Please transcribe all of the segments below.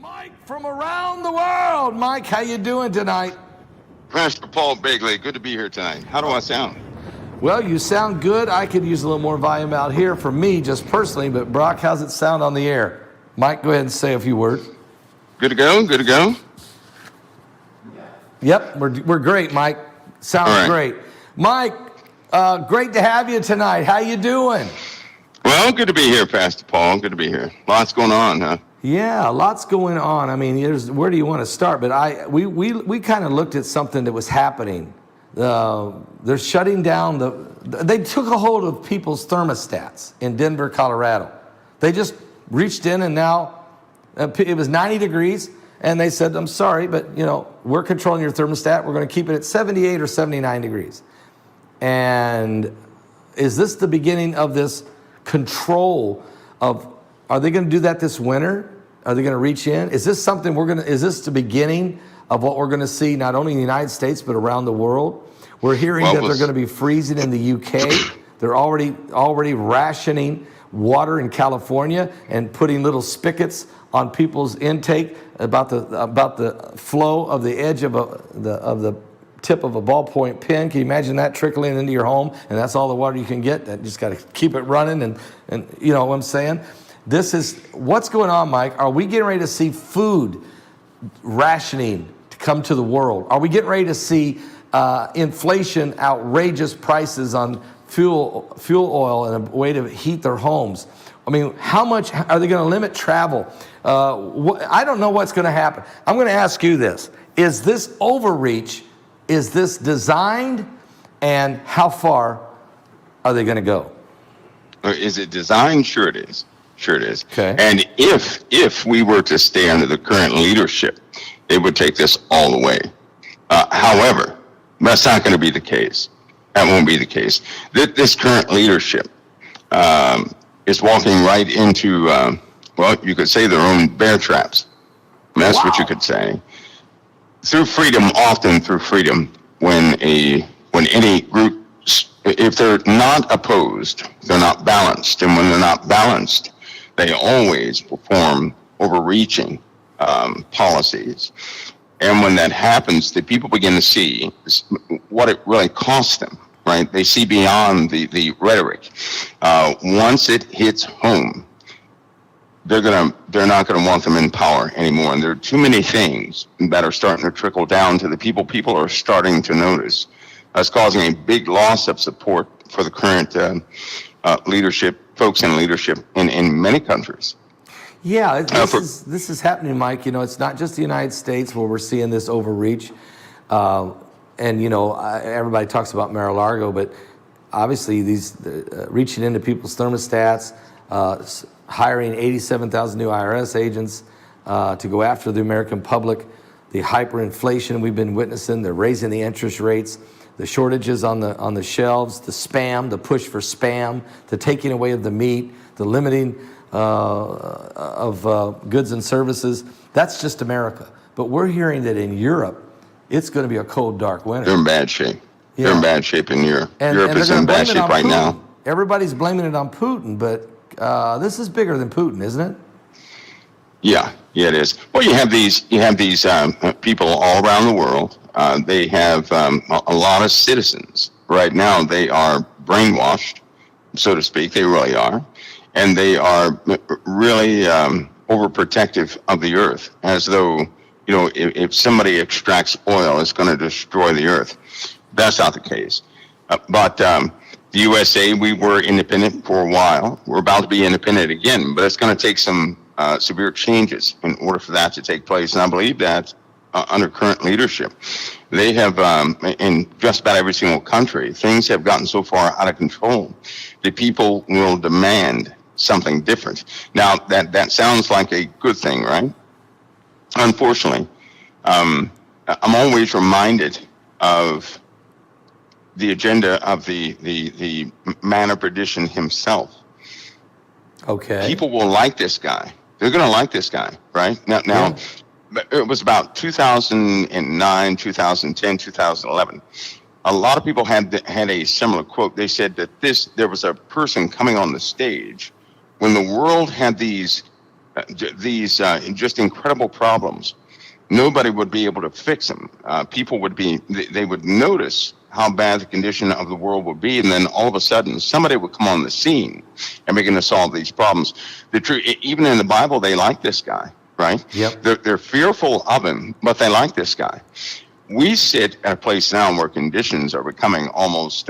Mike from around the world. Mike, how you doing tonight? Pastor Paul Begley, good to be here tonight. How do I sound? Well, you sound good. I could use a little more volume out here for me, just personally, but Brock, how's it sound on the air? Mike, go ahead and say a few words. Good to go, good to go. Yep, we're great, Mike. Sounds right. Great. Mike, great to have you tonight. How you doing? Well, good to be here, Pastor Paul. Good to be here. Lots going on, huh? Yeah, lots going on. I mean, where do you want to start? But we kind of looked at something that was happening. They're shutting down they took a hold of people's thermostats in Denver, Colorado. They just reached in and now it was 90 degrees and they said, I'm sorry, but we're controlling your thermostat. We're going to keep it at 78 or 79 degrees. And is this the beginning of this control of, are they going to do that this winter? Are they going to reach in? Is this something is this the beginning of what we're going to see not only in the United States, but around the world? We're hearing that they're going to be freezing in the UK. They're already rationing water in California and putting little spigots on people's intake about the flow of the edge of the tip of a ballpoint pen. Can you imagine that trickling into your home? And that's all the water you can get. That just got to keep it running. And you know what I'm saying? This is what's going on, Mike. Are we getting ready to see food rationing to come to the world? Are we getting ready to see inflation, outrageous prices on fuel oil and a way to heat their homes? I mean, how much are they going to limit travel? I don't know what's going to happen. I'm going to ask you this. Is this overreach? Is this designed? And how far are they going to go? Is it designed? Sure it is. Sure it is. Okay. And if we were to stay under the current leadership, it would take this all the way. However, that's not going to be the case. That won't be the case. This current leadership is walking right into, well, you could say their own bear traps. That's what you could say. Through freedom, often through freedom, when any group, if they're not opposed, they're not balanced. And when they're not balanced, they always perform overreaching policies. And when that happens, the people begin to see what it really costs them, right? They see beyond the rhetoric. Once it hits home, they're not gonna want them in power anymore. And there are too many things that are starting to trickle down to the people. People are starting to notice. That's causing a big loss of support for the current leadership, folks in leadership in many countries. Yeah, this is happening, Mike. It's not just the United States where we're seeing this overreach. And, everybody talks about Mar-a-Lago, but obviously these reaching into people's thermostats, hiring 87,000 new IRS agents to go after the American public, the hyperinflation we've been witnessing, they're raising the interest rates, the shortages on the shelves, the spam, the push for spam, the taking away of the meat, the limiting of goods and services. That's just America. But we're hearing that in Europe, it's going to be a cold, dark winter. They're in bad shape. Yeah. They're in bad shape in Europe. Europe and is in bad shape right now. Everybody's blaming it on Putin, but this is bigger than Putin, isn't it? Yeah, it is. Well, you have these people all around the world. They have a lot of citizens right now. They are brainwashed, so to speak. They really are, and they are really overprotective of the earth, as though if somebody extracts oil, it's going to destroy the earth. That's not the case. But the USA, we were independent for a while. We're about to be independent again, but it's going to take some severe changes in order for that to take place. And I believe that under current leadership, they have, in just about every single country, things have gotten so far out of control that people will demand something different. Now, that sounds like a good thing, right? Unfortunately, I'm always reminded of the agenda of the man of perdition himself. Okay. People will like this guy. They're going to like this guy, right? Now, it was about 2009, 2010, 2011. A lot of people had a similar quote. They said that there was a person coming on the stage when the world had these these just incredible problems, nobody would be able to fix them. People would they would notice how bad the condition of the world would be, and then all of a sudden somebody would come on the scene and begin to solve these problems. Even in the Bible, they like this guy, right? Yep. They're fearful of him, but they like this guy. We sit at a place now where conditions are becoming almost,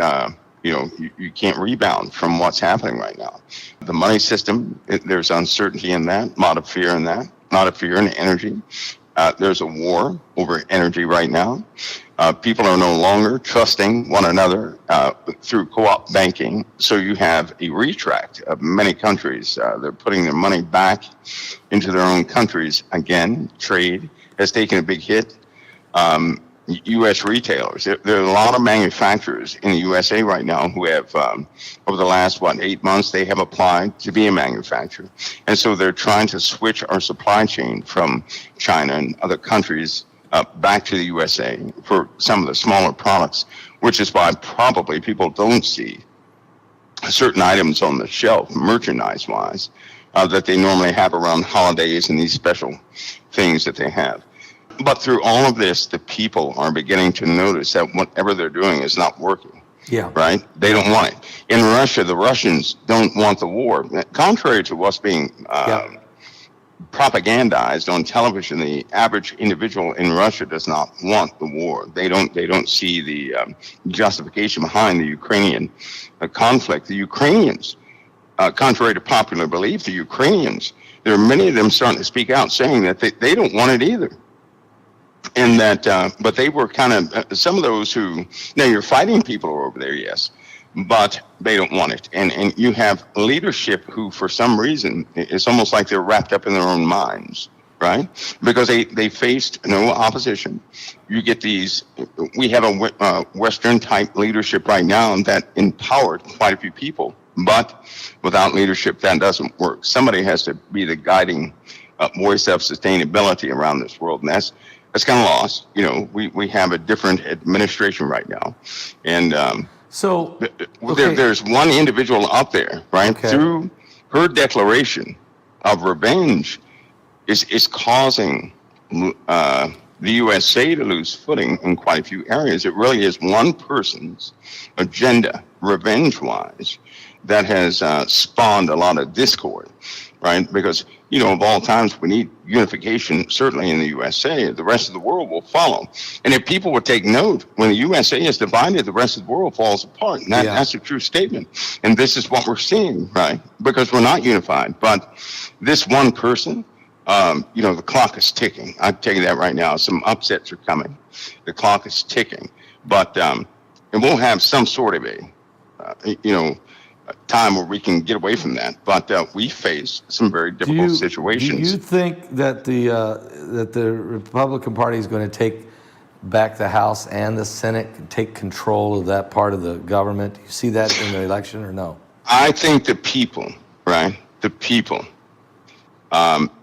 you can't rebound from what's happening right now. The money system, there's uncertainty in that, a lot of fear in that, a lot of fear in energy. There's a war over energy right now. People are no longer trusting one another through co-op banking. So you have a retract of many countries. They're putting their money back into their own countries. Again, trade has taken a big hit. U.S. retailers, there are a lot of manufacturers in the USA right now who have, over the last, 8 months, they have applied to be a manufacturer. And so they're trying to switch our supply chain from China and other countries back to the USA for some of the smaller products, which is why probably people don't see certain items on the shelf, merchandise-wise, that they normally have around holidays and these special things that they have. But through all of this, the people are beginning to notice that whatever they're doing is not working. Yeah. Right? They don't want it. In Russia, the Russians don't want the war. Contrary to what's being propagandized on television, the average individual in Russia does not want the war. They don't see the justification behind the Ukrainian conflict. The Ukrainians, contrary to popular belief, the Ukrainians, there are many of them starting to speak out saying that they don't want it either. And that, but they were kind of some of those who, now you're fighting people over there, yes, but they don't want it. And you have leadership who, for some reason, it's almost like they're wrapped up in their own minds, right? Because they faced no opposition. You get these, we have a Western type leadership right now that empowered quite a few people, but without leadership, that doesn't work. Somebody has to be the guiding voice of sustainability around this world, and that's kind of lost. We have a different administration right now, and there's one individual up there, right? Okay. Through her declaration of revenge, is causing the USA to lose footing in quite a few areas. It really is one person's agenda, revenge-wise, that has spawned a lot of discord, right? Because of all times, we need unification, certainly in the USA. The rest of the world will follow. And if people would take note, when the USA is divided, the rest of the world falls apart. And that's a true statement. And this is what we're seeing, right? Because we're not unified. But this one person, the clock is ticking. I'm telling you that right now. Some upsets are coming. The clock is ticking. But it will have some sort of a time where we can get away from that, but we face some very difficult situations. Do you think that the Republican Party is going to take back the House and the Senate, and take control of that part of the government? Do you see that in the election or no? I think the people, right? The people,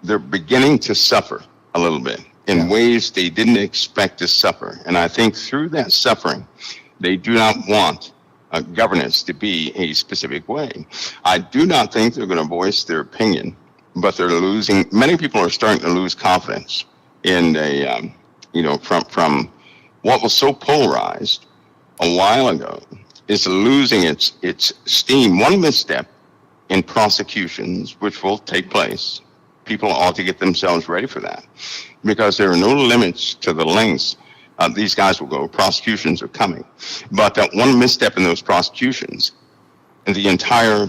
they're beginning to suffer a little bit in ways they didn't expect to suffer, and I think through that suffering, they do not want governance to be a specific way. I do not think they're going to voice their opinion, but they're losing. Many people are starting to lose confidence in from what was so polarized a while ago is losing its steam. One misstep in prosecutions, which will take place, people ought to get themselves ready for that, because there are no limits to the lengths these guys will go. Prosecutions are coming. But one misstep in those prosecutions, and the entire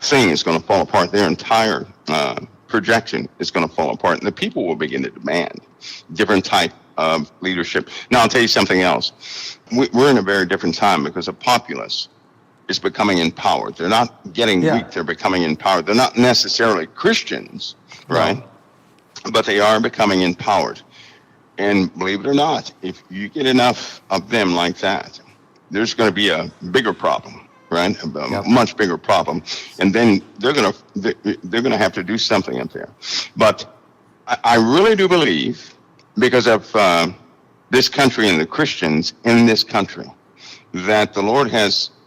thing is going to fall apart. Their entire projection is going to fall apart. And the people will begin to demand different type of leadership. Now, I'll tell you something else. We're in a very different time because the populace is becoming empowered. They're not getting weak. They're becoming empowered. They're not necessarily Christians, right? No. But they are becoming empowered. And believe it or not, if you get enough of them like that, there's going to be a bigger problem, right? A much bigger problem, and then they're going to have to do something up there. But I really do believe, because of this country and the Christians in this country, that the Lord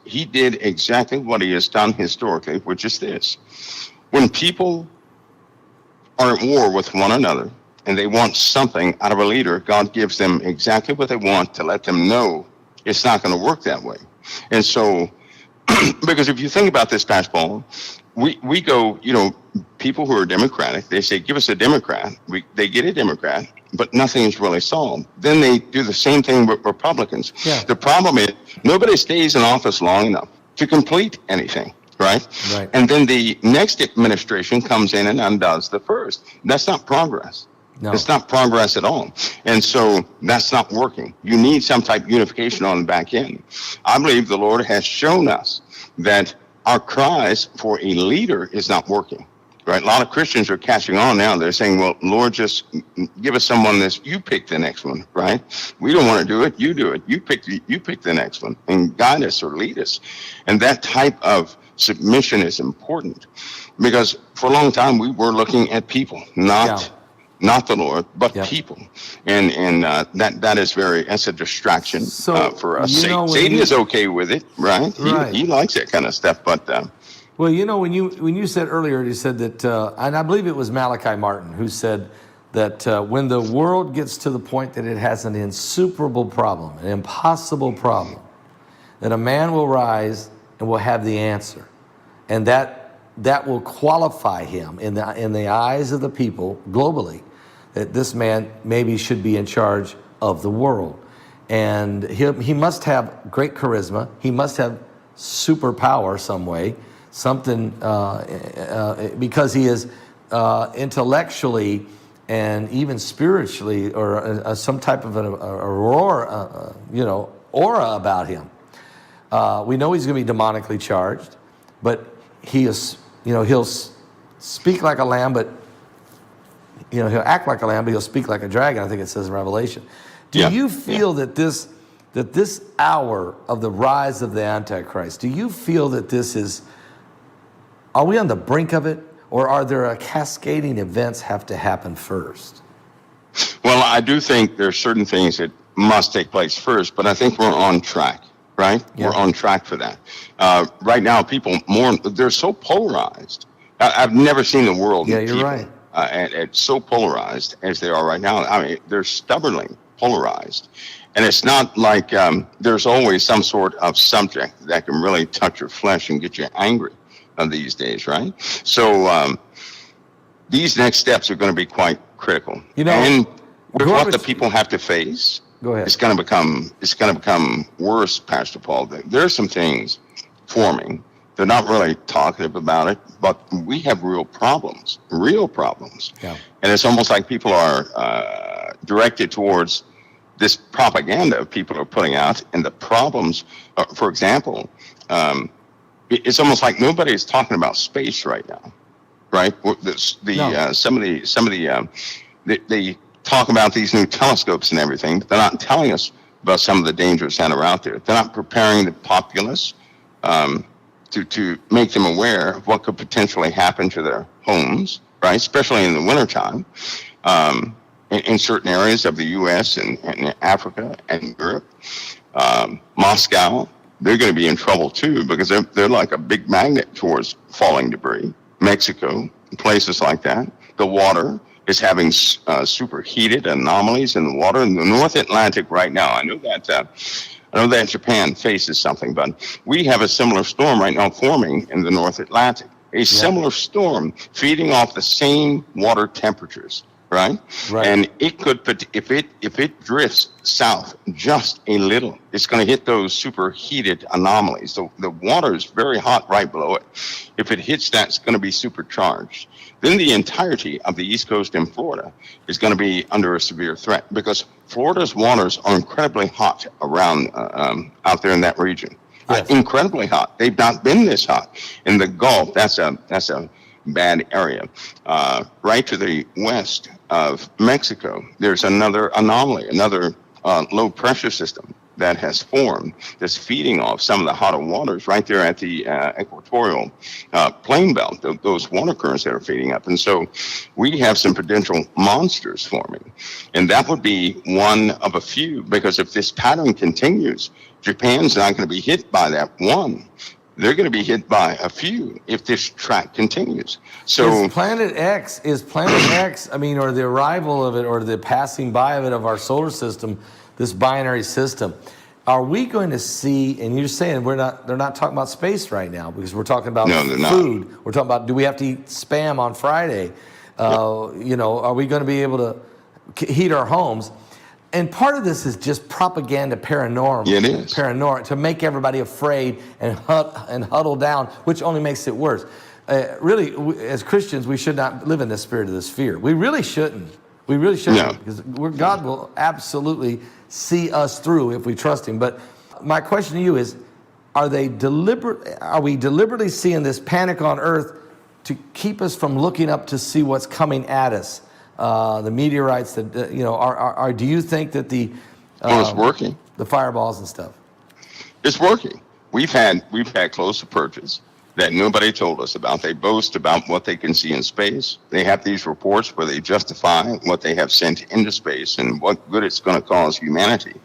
He did exactly what He has done historically, which is this: when people are at war with one another, and they want something out of a leader, God gives them exactly what they want to let them know it's not going to work that way. And so, because if you think about this, Pastor Paul, we go, people who are Democratic, they say, give us a Democrat. They get a Democrat, but nothing is really solved. Then they do the same thing with Republicans. Yeah. The problem is nobody stays in office long enough to complete anything. Right? And then the next administration comes in and undoes the first. That's not progress. No. It's not progress at all. And so that's not working. You need some type of unification on the back end. I believe the Lord has shown us that our cries for a leader is not working. Right? A lot of Christians are catching on now. They're saying, well, Lord, just give us someone you pick the next one, right? We don't want to do it. You do it. You pick the next one and guide us or lead us. And that type of submission is important, because for a long time we were looking at people, not the Lord, but people, and that is that's a distraction for us. Satan is okay with it, right? He likes that kind of stuff, but well, when you said earlier, you said that, and I believe it was Malachi Martin who said that when the world gets to the point that it has an insuperable problem, an impossible problem, that a man will rise and will have the answer. And that will qualify him in the eyes of the people globally, that this man maybe should be in charge of the world. And he must have great charisma. He must have superpower some way, something, because he is intellectually and even spiritually, or some type of an aura about him. We know he's going to be demonically charged, but he is, he'll speak like a lamb, but, he'll act like a lamb, but he'll speak like a dragon, I think it says in Revelation. Do you feel that this hour of the rise of the Antichrist, do you feel that are we on the brink of it, or are there cascading events have to happen first? Well, I do think there's certain things that must take place first, but I think we're on track. Right? Yeah. We're on track for that. Right now, people they're so polarized. I've never seen the world. Yeah, you're right. And so polarized as they are right now. I mean, they're stubbornly polarized. And it's not like there's always some sort of subject that can really touch your flesh and get you angry these days, right? So these next steps are going to be quite critical. And with what the people have to face, go ahead. It's going to become worse, Pastor Paul. There are some things forming. They're not really talkative about it, but we have real problems. Yeah. And it's almost like people are directed towards this propaganda people are putting out, and the problems. For example, it's almost like nobody is talking about space right now, right? Some of the they talk about these new telescopes and everything, but they're not telling us about some of the dangers that are out there. They're not preparing the populace to make them aware of what could potentially happen to their homes, right? Especially in the wintertime, in certain areas of the U.S. and Africa and Europe. Moscow, they're going to be in trouble too, because they're like a big magnet towards falling debris. Mexico, places like that. The water is having superheated anomalies in the water in the North Atlantic right now. I know that Japan faces something, but we have a similar storm right now forming in the North Atlantic. A similar storm feeding off the same water temperatures, right? And it could, if it drifts south just a little, it's going to hit those superheated anomalies. So the water is very hot right below it. If it hits that, it's going to be supercharged. Then the entirety of the East Coast in Florida is going to be under a severe threat, because Florida's waters are incredibly hot around out there in that region. Yes. Incredibly hot. They've not been this hot. In the Gulf, that's a bad area. Right to the west of Mexico, there's another anomaly, another low pressure system that has formed that's feeding off some of the hotter waters right there at the equatorial plain belt, those water currents that are feeding up. And so we have some potential monsters forming. And that would be one of a few, because if this pattern continues, Japan's not going to be hit by that one. they're going to be hit by a few if this track continues. So Is Planet X, I mean, or the arrival of it, or the passing by of it, of our solar system, this binary system, are we going to see, and you're saying they're not talking about space right now, because we're talking about food. Not. We're talking about, do we have to eat Spam on Friday? You know, are we going to be able to heat our homes? And part of this is just propaganda paranormal. It is. Paranormal, to make everybody afraid and huddle down, which only makes it worse. Really, as Christians, we should not live in the spirit of this fear. We really shouldn't. We really shouldn't. No. Because God will absolutely see us through if we trust Him. But my question to you is, are we deliberately seeing this panic on Earth to keep us from looking up to see what's coming at us? The meteorites that, you know, do you think that it's working. The fireballs and stuff? It's working. We've had close approaches that nobody told us about. They boast about what they can see in space. They have these reports where they justify what they have sent into space and what good it's going to cause humanity.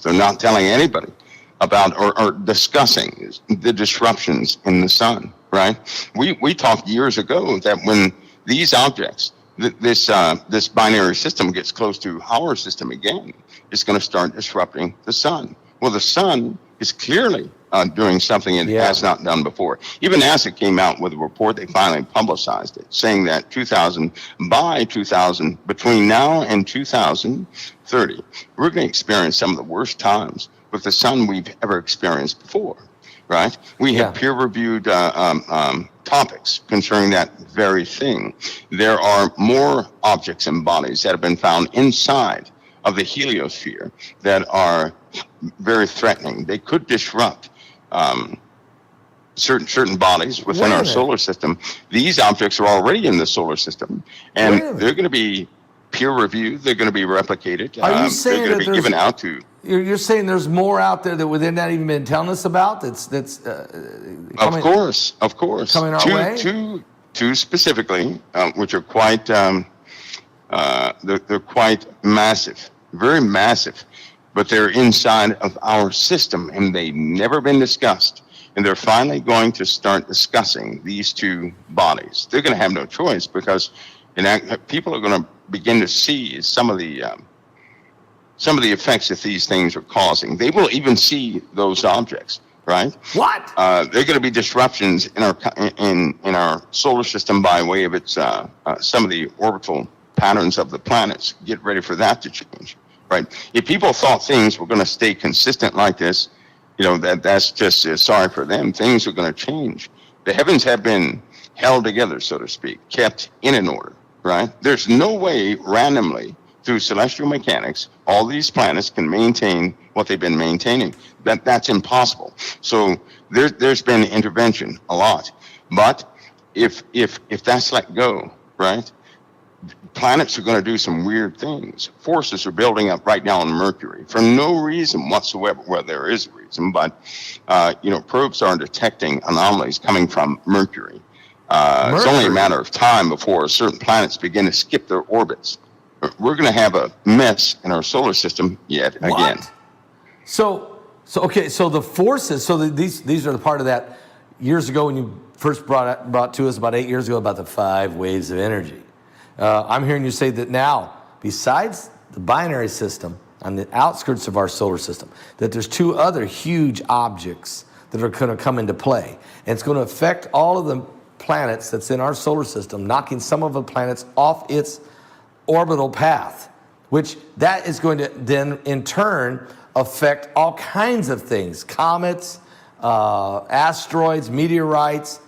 They're not telling anybody about or discussing the disruptions in the sun, right? We talked years ago that when these objects, this binary system gets close to our system again, it's going to start disrupting the sun. Well, the sun is clearly doing something it has not done before. Even NASA came out with a report, they finally publicized it, saying that between now and 2030, we're going to experience some of the worst times with the sun we've ever experienced before, right? We have peer-reviewed topics concerning that very thing. There are more objects and bodies that have been found inside of the heliosphere that are very threatening. They could disrupt certain bodies within our solar system. These objects are already in the solar system, and they're going to be peer-reviewed. They're going to be replicated. Are you saying they're going to be given out to? You're saying there's more out there that they're not even been telling us about? That's coming, of course, coming our way. Two specifically, which are quite they're quite massive, very massive, but they're inside of our system and they've never been discussed. And they're finally going to start discussing these two bodies. They're going to have no choice because people are going to begin to see some of the effects that these things are causing. They will even see those objects, right? What? They're going to be disruptions in our solar system by way of its some of the orbital patterns of the planets. Get ready for that to change, right? If people thought things were going to stay consistent like this, you know, that's just sorry for them. Things are going to change. The heavens have been held together, so to speak, kept in an order, right? There's no way randomly through celestial mechanics, all these planets can maintain what they've been maintaining. That's impossible. So there's been intervention a lot. But if that's let go, right, planets are going to do some weird things. Forces are building up right now on Mercury for no reason whatsoever. Well, there is a reason, but probes are detecting anomalies coming from Mercury. It's only a matter of time before certain planets begin to skip their orbits. We're going to have a mess in our solar system yet again. So the forces. So these are the part of that. Years ago, when you first brought to us about 8 years ago about the 5 waves of energy, I'm hearing you say that now, besides the binary system on the outskirts of our solar system, that there's 2 other huge objects that are going to come into play, and it's going to affect all of the planets that's in our solar system, knocking some of the planets off its orbital path, which that is going to then in turn affect all kinds of things: comets, asteroids, meteorites,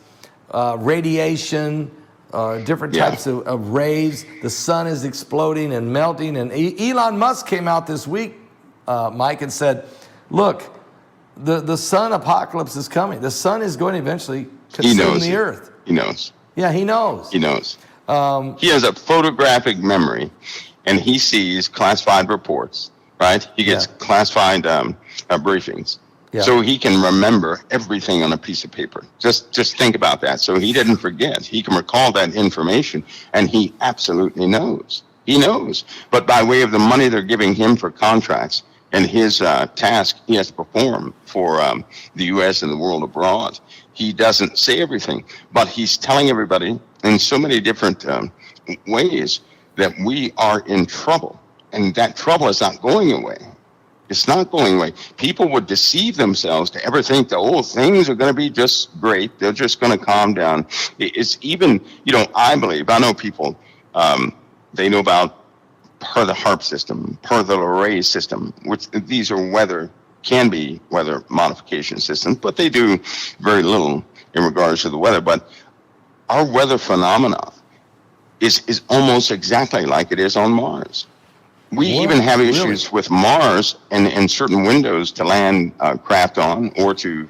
radiation, different types of rays. The sun is exploding and melting, and Elon Musk came out this week, Mike, and said, look, the sun apocalypse is coming. The sun is going to eventually consume the earth. He knows. Yeah, he knows. He knows. He has a photographic memory, and he sees classified reports, right? He gets classified briefings. Yeah. So he can remember everything on a piece of paper. Just think about that. So he didn't forget. He can recall that information, and he absolutely knows. He knows. But by way of the money they're giving him for contracts and his task he has to perform for the U.S. and the world abroad, He doesn't say everything, but he's telling everybody in so many different ways that we are in trouble, and that trouble is not going away. It's not going away. People would deceive themselves to ever think that, oh, things are going to be just great. They're just going to calm down. It's even, I know people, they know about per the HARP system, per the array system, which these are can be weather modification systems, but they do very little in regards to the weather. But our weather phenomena is almost exactly like it is on Mars. We even have issues with Mars and certain windows to land craft on or to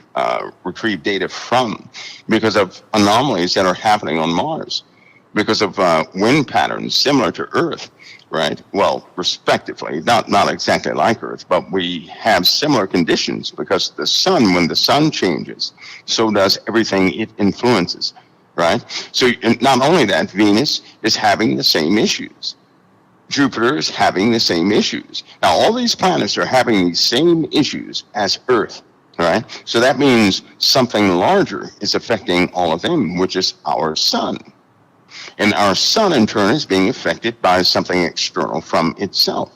retrieve data from because of anomalies that are happening on Mars, because of wind patterns similar to Earth, right? Well, respectively, not exactly like Earth, but we have similar conditions because the sun, when the sun changes, so does everything it influences, right? So not only that, Venus is having the same issues. Jupiter is having the same issues. Now, all these planets are having these same issues as Earth, right? So that means something larger is affecting all of them, which is our sun. And our sun, in turn, is being affected by something external from itself.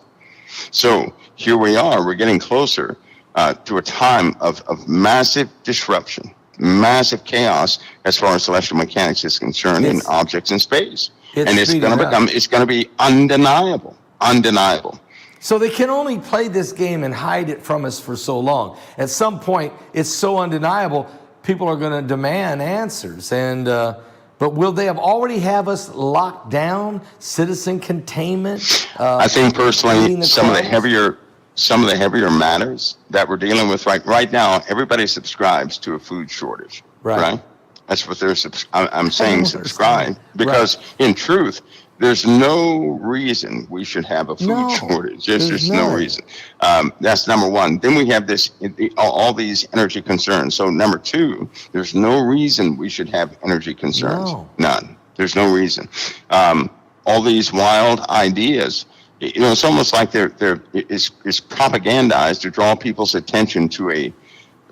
So here we are. We're getting closer to a time of massive disruption, massive chaos as far as celestial mechanics is concerned in objects in space. And it's going to be undeniable. So they can only play this game and hide it from us for so long. At some point, it's so undeniable, people are going to demand answers. And but will they already have us locked down, citizen containment? I think personally, some of the heavier matters that we're dealing with right now, everybody subscribes to a food shortage, right? That's what I'm saying, subscribe, because in truth, there's no reason we should have a food shortage. There's just no reason. That's number one. Then we have all these energy concerns. So number two, there's no reason we should have energy concerns. No. None. There's no reason. All these wild ideas, it's almost like it's propagandized to draw people's attention to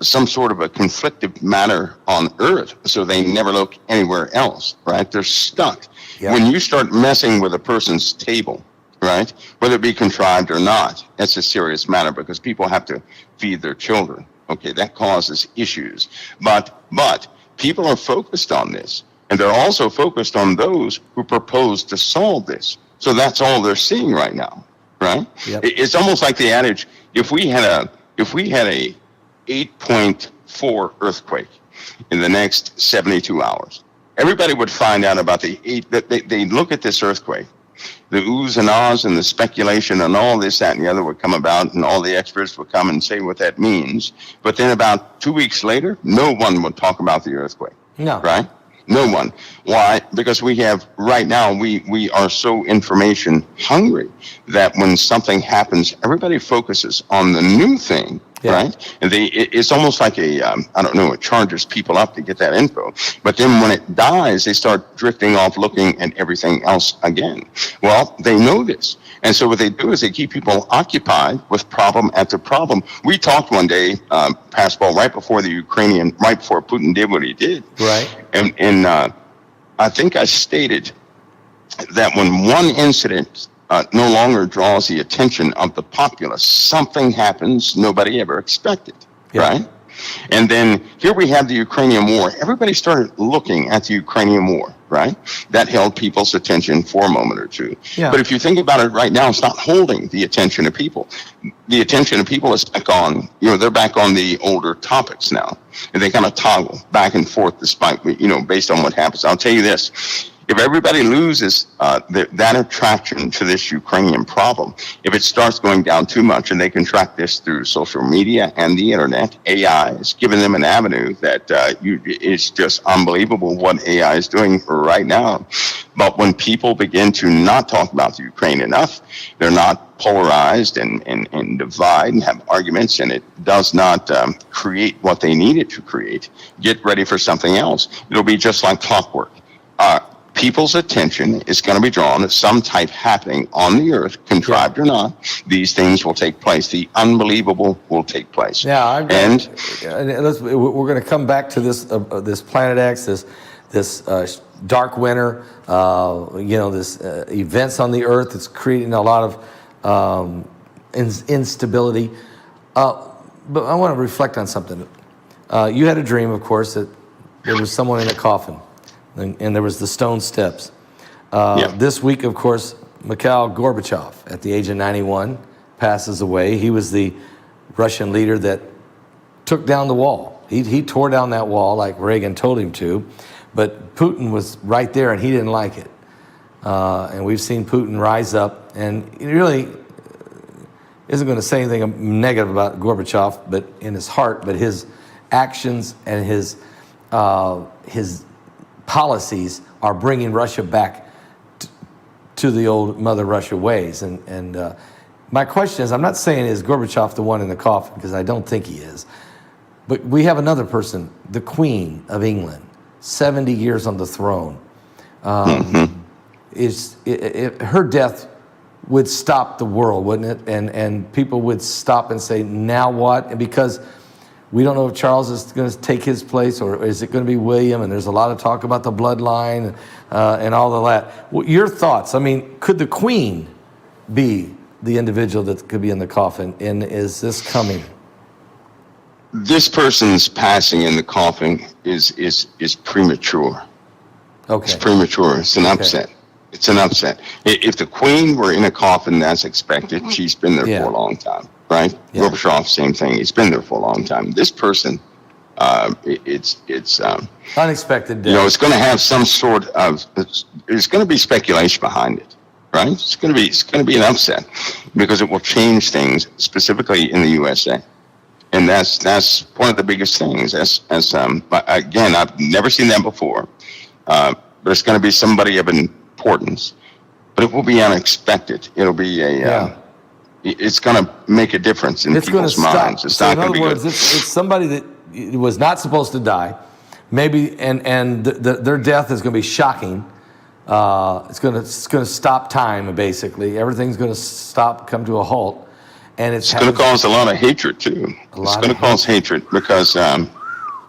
some sort of a conflictive matter on Earth, so they never look anywhere else, right? They're stuck. Yep. When you start messing with a person's table, right, whether it be contrived or not, that's a serious matter because people have to feed their children. Okay, that causes issues. But people are focused on this, and they're also focused on those who propose to solve this. So that's all they're seeing right now, right? Yep. It's almost like the adage: if we had a 8.4 earthquake in the next 72 hours, everybody would find out about they look at this earthquake, the oohs and ahs and the speculation and all this, that, and the other would come about, and all the experts would come and say what that means. But then about 2 weeks later, no one would talk about the earthquake. No. Right? No one. Why? Because we are so information hungry that when something happens, everybody focuses on the new thing. Yeah. Right? And it's almost like it charges people up to get that info. But then when it dies, they start drifting off looking at everything else again. Well, they know this. And so what they do is they keep people occupied with problem after problem. We talked one day, Pascal, right before Putin did what he did. Right. And I think I stated that when one incident no longer draws the attention of the populace, something happens nobody ever expected, right? And then here we have the Ukrainian war. Everybody started looking at the Ukrainian war, right? That held people's attention for a moment or two. Yeah. But if you think about it right now, it's not holding the attention of people. The attention of people is back on, they're back on the older topics now. And they kind of toggle back and forth despite, based on what happens. I'll tell you this. If everybody loses that attraction to this Ukrainian problem, if it starts going down too much, and they can track this through social media and the internet, AI is giving them an avenue that it's just unbelievable what AI is doing right now. But when people begin to not talk about the Ukraine enough, they're not polarized and divide and have arguments, and it does not create what they need it to create. Get ready for something else. It'll be just like clockwork. people's attention is going to be drawn to some type happening on the earth, contrived or not. These things will take place. The unbelievable will take place. Yeah, we're going to come back to this this Planet X, this dark winter, this events on the earth. It's creating a lot of instability. But I want to reflect on something. You had a dream, of course, that there was someone in a coffin, and there was the stone steps. This week, of course, Mikhail Gorbachev, at the age of 91, passes away. He was the Russian leader that took down the wall. He tore down that wall like Reagan told him to, but Putin was right there, and he didn't like it. And we've seen Putin rise up, and he really isn't going to say anything negative about Gorbachev, but in his heart, but his actions and his policies are bringing Russia back to the old Mother Russia ways. And my question is, I'm not saying is Gorbachev the one in the coffin, because I don't think he is. But we have another person, the Queen of England, 70 years on the throne. Her death would stop the world, wouldn't it? And people would stop and say, now what? And because we don't know if Charles is going to take his place, or is it going to be William? And there's a lot of talk about the bloodline and all of that. Well, your thoughts? I mean, could the Queen be the individual that could be in the coffin? And is this coming? This person's passing in the coffin is premature. Okay. It's premature. It's an upset. Okay. It's an upset. If the Queen were in a coffin, that's expected. She's been there for a long time, right? Yeah. Gorbachev, same thing. He's been there for a long time. This person, it's unexpected death. It's going to have some sort of. There's going to be speculation behind it, right? It's going to be an upset because it will change things, specifically in the USA. And that's one of the biggest things. But again, I've never seen that before. But it's going to be somebody of importance. But it will be unexpected. It'll be it's going to make a difference in people's minds. It's not going to be good. It's somebody that was not supposed to die. Maybe, and their death is going to be shocking. It's going to stop time, basically. Everything's going to come to a halt. And it's going to cause a lot of hatred too. It's going to cause hatred because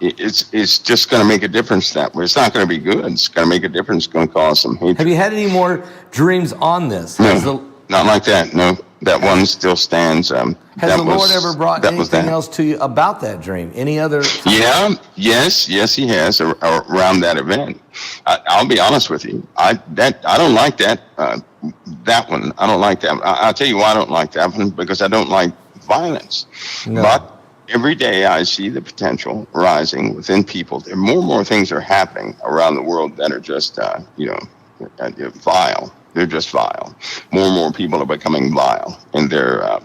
it's just going to make a difference that way. It's not going to be good. It's going to make a difference. It's going to cause some hatred. Have you had any more dreams on this? No, not like that. No, that one still stands. Has the Lord ever brought anything else to you about that dream? Any other? Yes, He has around that event. I'll be honest with you. I don't like that. That one, I don't like that. I'll tell you why I don't like that one, because I don't like violence. No. But every day I see the potential rising within people. There more and more things are happening around the world that are just, vile. They're just vile. More and more people are becoming vile in their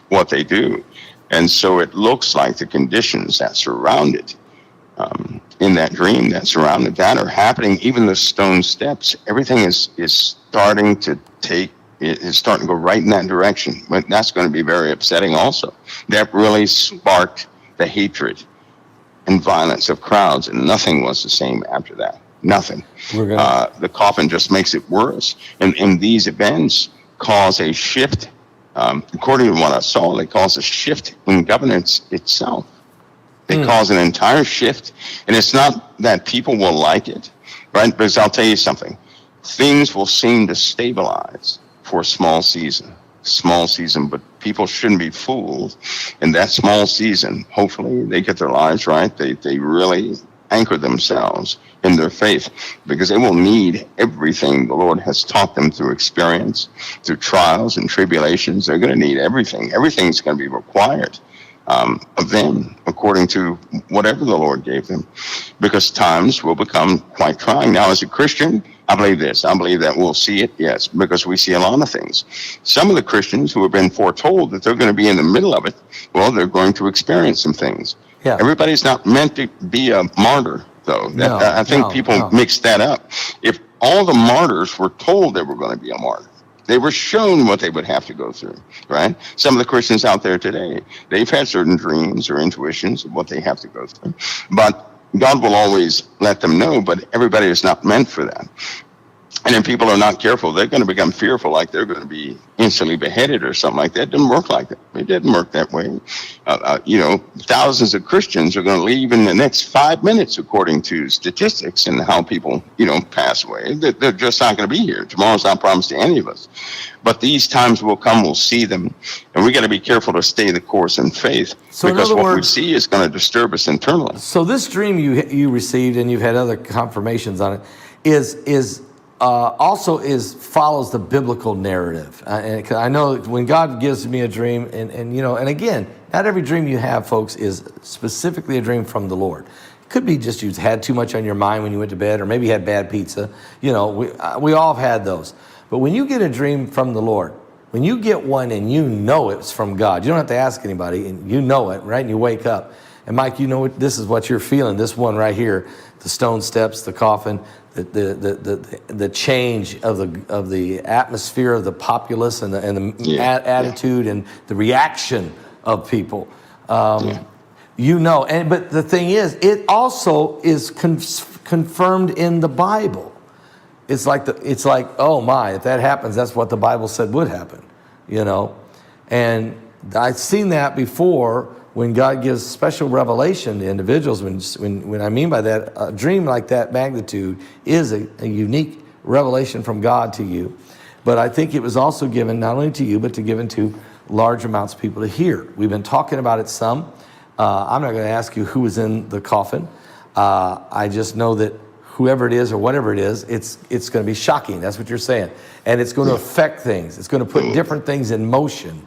what they do. And so it looks like the conditions that surround it in that dream that surrounded that are happening. Even the stone steps, everything is starting to it's starting to go right in that direction. But that's going to be very upsetting also. That really sparked the hatred and violence of crowds, and nothing was the same after that. Nothing. The coffin just makes it worse. And these events cause a shift. According to what I saw, they cause a shift in governance itself. They cause an entire shift. And it's not that people will like it, right? Because I'll tell you something. Things will seem to stabilize for a small season, but people shouldn't be fooled. In that small season, hopefully they get their lives right. They really anchor themselves in their faith, because they will need everything the Lord has taught them through experience, through trials and tribulations. They're going to need everything. Everything's going to be required of them according to whatever the Lord gave them, because times will become quite trying. Now, as a Christian, I believe this. I believe that we'll see it, yes, because we see a lot of things. Some of the Christians who have been foretold that they're going to be in the middle of it, well, they're going to experience some things. Yeah. Everybody's not meant to be a martyr, though. I think people mix that up. If all the martyrs were told they were going to be a martyr, they were shown what they would have to go through, right? Some of the Christians out there today, they've had certain dreams or intuitions of what they have to go through. But God will always let them know, but everybody is not meant for that. And if people are not careful, they're going to become fearful, like they're going to be instantly beheaded or something like that. It didn't work like that. It didn't work that way. Thousands of Christians are going to leave in the next 5 minutes, according to statistics and how people, pass away. They're just not going to be here. Tomorrow's not promised to any of us. But these times will come, we'll see them. And we got to be careful to stay the course in faith, because what we see is going to disturb us internally. So this dream you received, and you've had other confirmations on it, follows the biblical narrative. And I know when God gives me a dream, and again, not every dream you have, folks, is specifically a dream from the Lord. It could be just you had too much on your mind when you went to bed, or maybe you had bad pizza. We all have had those. But when you get a dream from the Lord, when you get one and it's from God, you don't have to ask anybody, and you know it, right? And you wake up. And Mike, this is what you're feeling. This one right here, the stone steps, the coffin, the change of the atmosphere of the populace and the attitude and the reaction of people. But the thing is, it also is confirmed in the Bible. It's like, oh my, if that happens, that's what the Bible said would happen, And I've seen that before. When God gives special revelation to individuals, when I mean by that, a dream like that magnitude is a unique revelation from God to you. But I think it was also given not only to you, but given to large amounts of people to hear. We've been talking about it some. I'm not going to ask you who was in the coffin. I just know that whoever it is or whatever it is, it's going to be shocking. That's what you're saying. And it's going to affect things. It's going to put different things in motion,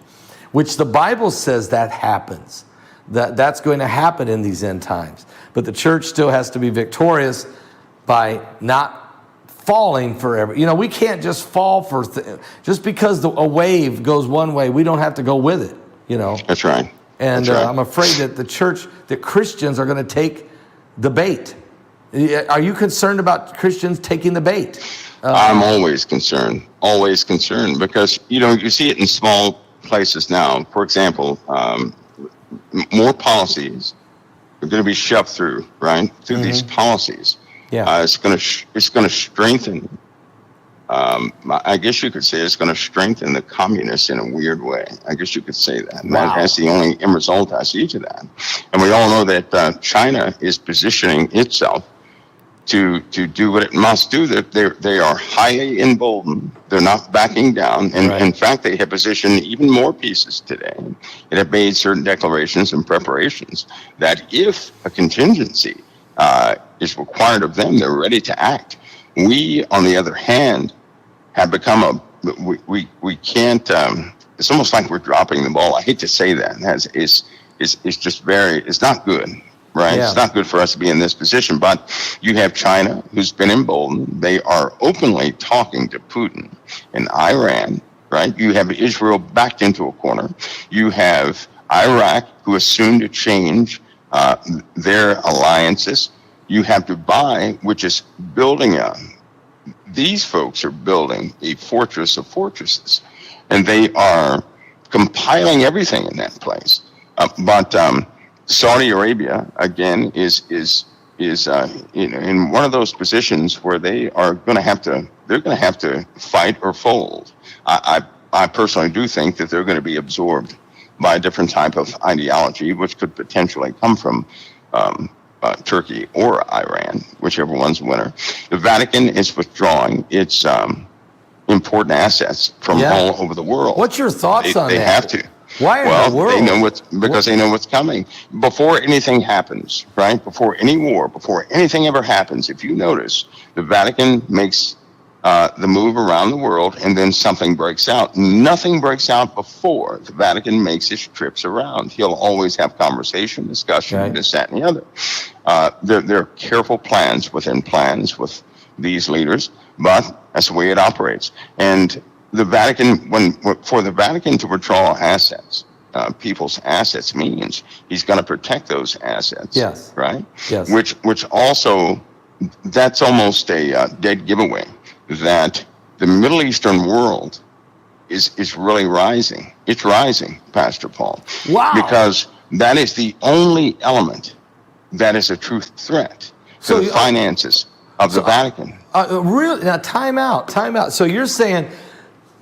which the Bible says that happens. That's going to happen in these end times. But the church still has to be victorious by not falling forever. You know, we can't just fall for, just because a wave goes one way, we don't have to go with it, you know. That's right. And That's right. I'm afraid that the church, that Christians are going to take the bait. Are you concerned about Christians taking the bait? I'm always concerned, because, you know, you see it in small places now. For example, more policies are going to be shoved through, right? Through these policies. Yeah. It's going to strengthen. I guess you could say it's going to strengthen the communists in a weird way. I guess you could say that. And Wow. that's the only end result I see to that. And we all know that China is positioning itself to do what it must do. That they are highly emboldened. They're not backing down. And Right. in fact, they have positioned even more pieces today. It have made certain declarations and preparations that if a contingency is required of them, they're ready to act. We, on the other hand, have become we can't. It's almost like we're dropping the ball. I hate to say that. It's just it's not good. Right? Yeah. It's not good for us to be in this position, but you have China, who's been emboldened. They are openly talking to Putin and Iran, right? You have Israel backed into a corner. You have Iraq, who is soon to change their alliances. You have Dubai, which is building these folks are building a fortress of fortresses, and they are compiling everything in that place. But Saudi Arabia, again, is in one of those positions where they're going to have to fight or fold. I personally do think that they're going to be absorbed by a different type of ideology, which could potentially come from Turkey or Iran, whichever one's winner. The Vatican is withdrawing its important assets from all over the world. What's your thoughts on that? They have to. Why in the world? They know what's coming. Before anything happens, right? Before any war, before anything ever happens, if you notice, the Vatican makes the move around the world, and then something breaks out. Nothing breaks out before the Vatican makes its trips around. He'll always have conversation, discussion, Right. this, that, and the other. There are careful plans within plans with these leaders, but that's the way it operates. And the Vatican, for the Vatican to withdraw assets, people's assets, means he's going to protect those assets. Yes. Right. Yes. Which also, that's almost a dead giveaway that the Middle Eastern world is really rising. It's rising, Pastor Paul. Wow. Because that is the only element that is a true threat to the finances of the Vatican. Really? Now, time out. So you're saying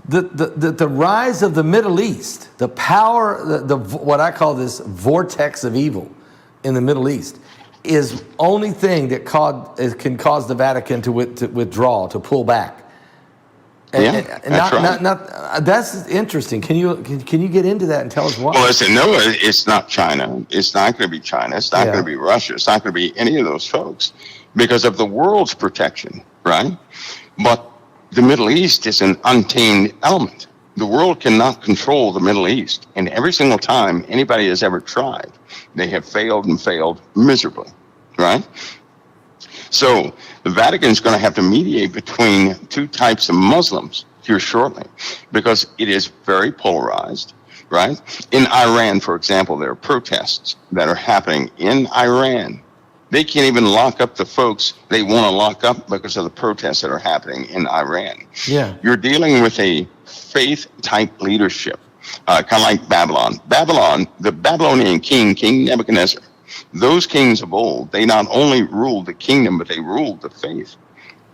the rise of the Middle East, the power, the what I call this vortex of evil in the Middle East, is only thing that can cause the Vatican to withdraw, to pull back. That's interesting. Can you get into that and tell us why? Well, listen, no, it's not China. It's not going to be China. It's not going to be Russia. It's not going to be any of those folks because of the world's protection, right? But the Middle East is an untamed element. The world cannot control the Middle East. And every single time anybody has ever tried, they have failed and failed miserably, right? So the Vatican is going to have to mediate between two types of Muslims here shortly because it is very polarized, right? In Iran, for example, there are protests that are happening in Iran. They can't even lock up the folks they want to lock up because of the protests that are happening in Iran. Yeah. You're dealing with a faith-type leadership, kind of like Babylon. The Babylonian king, King Nebuchadnezzar, those kings of old, they not only ruled the kingdom, but they ruled the faith,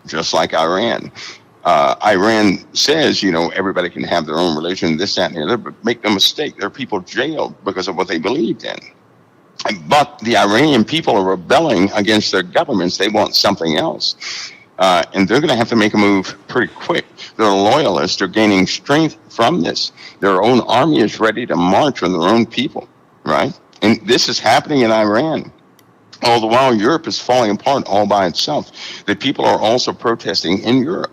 just like Iran. Iran says, everybody can have their own religion, this, that, and the other, but make no mistake, there are people jailed because of what they believed in. But the Iranian people are rebelling against their governments. They want something else. And they're going to have to make a move pretty quick. Their loyalists are gaining strength from this. Their own army is ready to march on their own people, right? And this is happening in Iran. All the while, Europe is falling apart all by itself. The people are also protesting in Europe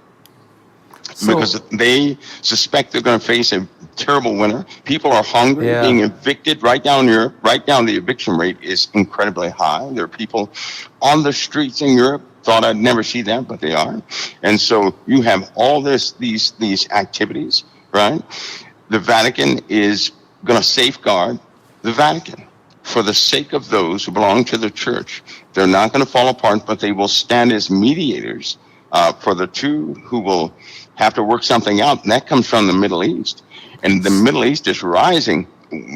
because they suspect they're going to face a terrible winter. People are hungry, being evicted right down in Europe. Right now, the eviction rate is incredibly high. There are people on the streets in Europe. Thought I'd never see that, but they are. And so you have all these activities, right? The Vatican is going to safeguard the Vatican for the sake of those who belong to the church. They're not going to fall apart, but they will stand as mediators for the two who will have to work something out. And that comes from the Middle East. And the Middle East is rising.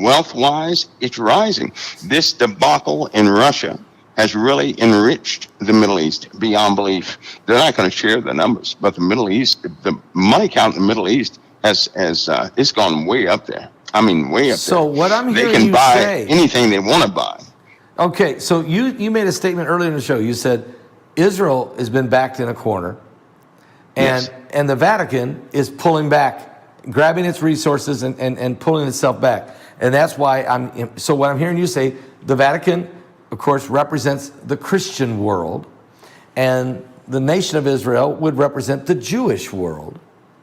Wealth-wise, it's rising. This debacle in Russia has really enriched the Middle East beyond belief. They're not going to share the numbers, but the Middle East, the money count in the Middle East has it's gone way up there. I mean, way up there. So what I'm hearing they can you buy say, anything they want to buy. Okay, so you made a statement earlier in the show. You said Israel has been backed in a corner, and the Vatican is pulling back, grabbing its resources and pulling itself back. And that's why what I'm hearing you say, the Vatican, of course, represents the Christian world, and the nation of Israel would represent the Jewish world,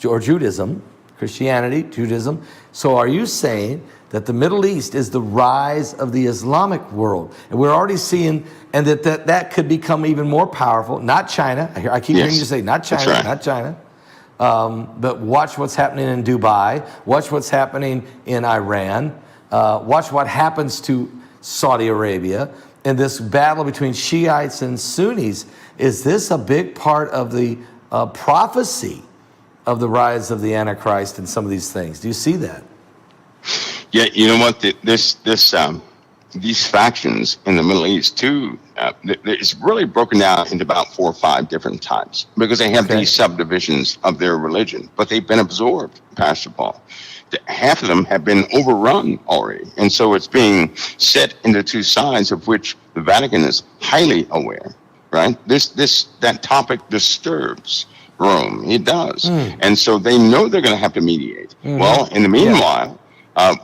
or Judaism, Christianity, Judaism. So are you saying that the Middle East is the rise of the Islamic world? And we're already seeing, and that could become even more powerful. Not China. I keep hearing you say, not China, right. not China. But watch what's happening in Dubai. Watch what's happening in Iran. Watch what happens to Saudi Arabia. And this battle between Shiites and Sunnis, is this a big part of the prophecy of the rise of the Antichrist and some of these things? Do you see that? Yeah, you know what? These factions in the Middle East too, it's really broken down into about 4 or 5 different types because they have these subdivisions of their religion, but they've been absorbed, Pastor Paul. Half of them have been overrun already, and so it's being set into 2 sides of which the Vatican is highly aware. Right? That topic disturbs Rome. It does, and so they know they're going to have to mediate. Well, in the meanwhile,